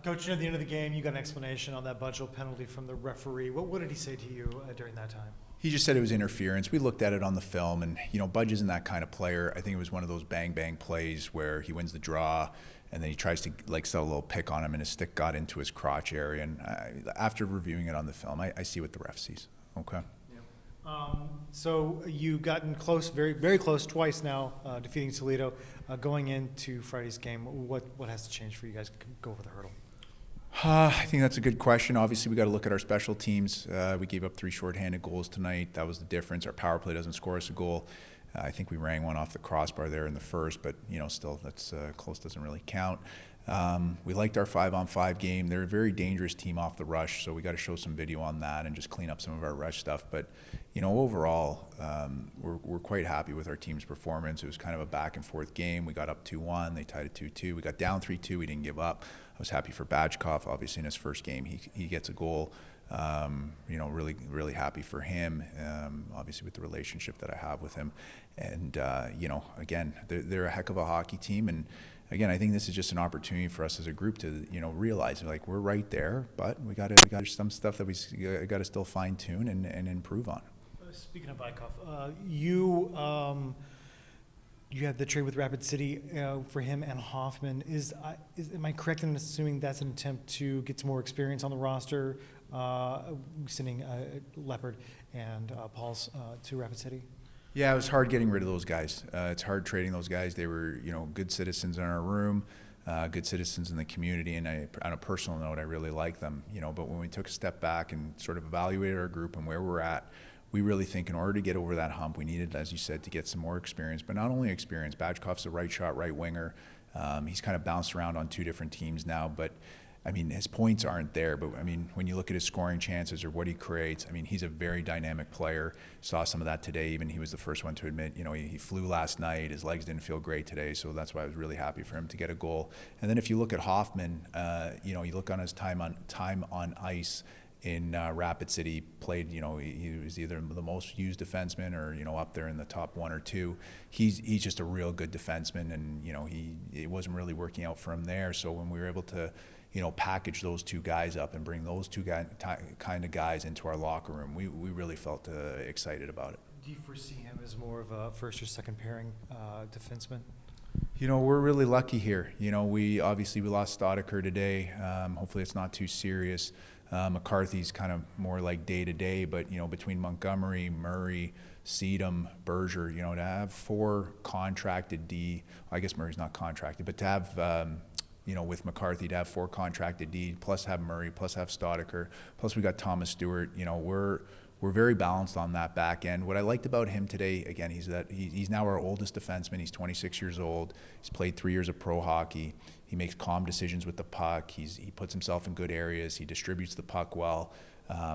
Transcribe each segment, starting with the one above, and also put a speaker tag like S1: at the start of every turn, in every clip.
S1: Coach, at the end of the game, you got an explanation on that Budgel penalty from the referee. What did he say to you during that time?
S2: He just said it was interference. We looked at it on the film, and Budge isn't that kind of player. I think it was one of those bang plays where he wins the draw, and then he tries to set a little pick on him, and his stick got into his crotch area. And after reviewing it on the film, I see what the ref sees. Okay.
S1: So you've gotten close, very, very close twice now, defeating Toledo. Going into Friday's game, what has to change for you guys to go over the hurdle?
S2: I think that's a good question. Obviously, we got to look at our special teams. We gave up 3 shorthanded goals tonight. That was the difference. Our power play doesn't score us a goal. I think we rang one off the crossbar there in the first, but still, that's close. Doesn't really count. We liked our 5-on-5 game. They're a very dangerous team off the rush, so we got to show some video on that and just clean up some of our rush stuff. But overall, we're quite happy with our team's performance. It was kind of a back and forth game. We got up 2-1. They tied it 2-2. We got down 3-2. We didn't give up. I was happy for Bajkov. Obviously, in his first game, he gets a goal. Really, really happy for him. Obviously, with the relationship that I have with him, and again, they're a heck of a hockey team. And again, I think this is just an opportunity for us as a group to realize we're right there, but we got some stuff that we got to still fine tune and improve on.
S1: Speaking of Bajkov, you have the trade with Rapid City for him and Hoffman. Am I correct in assuming that's an attempt to get some more experience on the roster, sending Leopard and Pauls to Rapid City?
S2: Yeah, it was hard getting rid of those guys. It's hard trading those guys. They were, good citizens in our room, good citizens in the community, and on a personal note, I really like them. But when we took a step back and sort of evaluated our group and where we're at, we really think in order to get over that hump, we needed, as you said, to get some more experience. But not only experience, Bajkov's a right shot, right winger. He's kind of bounced around on 2 different teams now, but his points aren't there, but when you look at his scoring chances or what he creates, he's a very dynamic player. Saw some of that today. Even he was the first one to admit, he flew last night. His legs didn't feel great today, so that's why I was really happy for him to get a goal. And then if you look at Hoffman, you look on his time on ice in Rapid City, played, he was either the most used defenseman or, up there in the top 1 or 2. He's just a real good defenseman, and, it wasn't really working out for him there. So when we were able to, package those 2 guys up and bring those 2 kind of guys into our locker room, we really felt excited about it.
S1: Do you foresee him as more of a first or second pairing defenseman?
S2: We're really lucky here. We lost Stodiker today. Hopefully it's not too serious. McCarthy's kind of more like day-to-day, but, between Montgomery, Murray, Seedham, Berger, to have 4 contracted D, I guess Murray's not contracted, but to have, with McCarthy, to have 4 contracted D, plus have Murray, plus have Stodiker, plus we got Thomas Stewart, we're very balanced on that back end. What I liked about him today, again, he's now our oldest defenseman. He's 26 years old. He's played 3 years of pro hockey. He makes calm decisions with the puck. He puts himself in good areas. He distributes the puck well.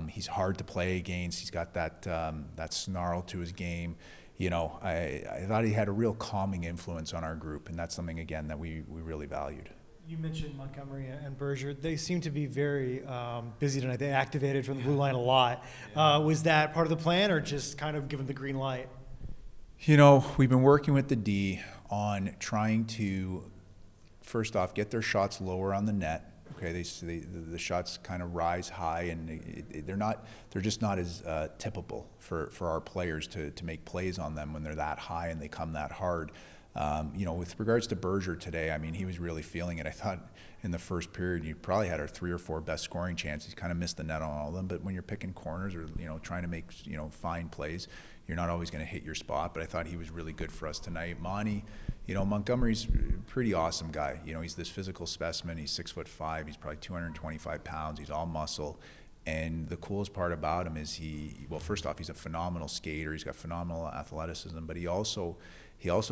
S2: He's hard to play against. He's got that snarl to his game. I thought he had a real calming influence on our group, and that's something, again, that we really valued.
S1: You mentioned Montgomery and Berger. They seem to be very busy tonight. They activated from the blue line a lot. Was that part of the plan, or just kind of given the green light?
S2: We've been working with the D on trying to, first off, get their shots lower on the net. Okay, the shots kind of rise high, and they're just not as typical for our players to make plays on them when they're that high and they come that hard. With regards to Berger today, he was really feeling it. I thought in the first period, you probably had our 3 or 4 best scoring chances. Kind of missed the net on all of them, but when you're picking corners or, trying to make, fine plays, you're not always going to hit your spot. But I thought he was really good for us tonight. Monty, Montgomery's a pretty awesome guy. He's this physical specimen. He's 6'5". He's probably 225 pounds. He's all muscle. And the coolest part about him is first off, he's a phenomenal skater. He's got phenomenal athleticism, but he also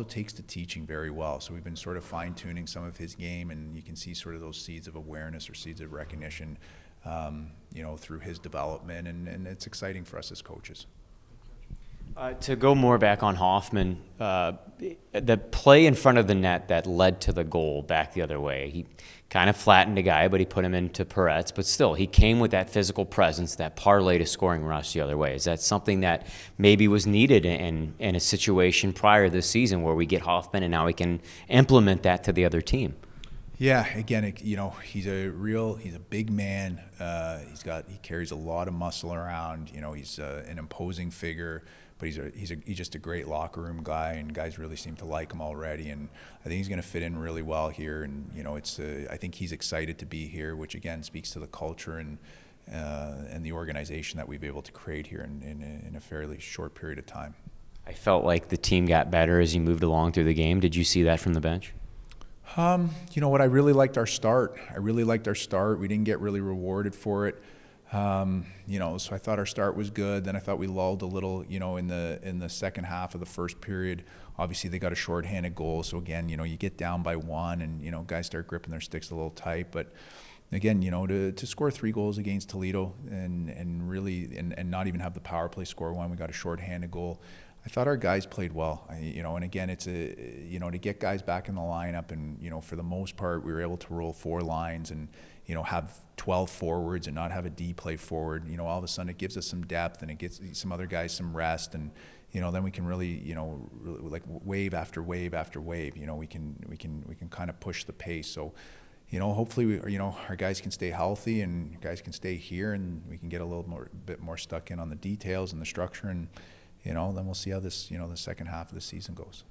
S2: takes to teaching very well. So we've been sort of fine-tuning some of his game, and you can see sort of those seeds of awareness or seeds of recognition, through his development, and it's exciting for us as coaches.
S3: To go more back on Hoffman, the play in front of the net that led to the goal back the other way, he kind of flattened a guy, but he put him into Peretz. But still, he came with that physical presence that parlayed a scoring rush the other way. Is that something that maybe was needed in a situation prior this season where we get Hoffman and now we can implement that to the other team?
S2: Yeah, again, he's a big man. He carries a lot of muscle around. He's an imposing figure, but he's just a great locker room guy, and guys really seem to like him already. And I think he's going to fit in really well here. And I think he's excited to be here, which again speaks to the culture and the organization that we've been able to create here in a fairly short period of time.
S3: I felt like the team got better as you moved along through the game. Did you see that from the bench?
S2: You know what? I really liked our start. We didn't get really rewarded for it. So I thought our start was good. Then I thought we lulled a little, in the second half of the first period. Obviously, they got a shorthanded goal. So again, you get down by one, and guys start gripping their sticks a little tight. But again, to score 3 goals against Toledo and really not even have the power play score one, we got a shorthanded goal. I thought our guys played well, and again, it's to get guys back in the lineup, and for the most part, we were able to roll 4 lines and have 12 forwards and not have a D play forward. All of a sudden it gives us some depth, and it gives some other guys some rest, and then we can really like wave after wave after wave. We can kind of push the pace. So hopefully our guys can stay healthy and guys can stay here, and we can get a bit more stuck in on the details and the structure, and then we'll see how this the second half of the season goes.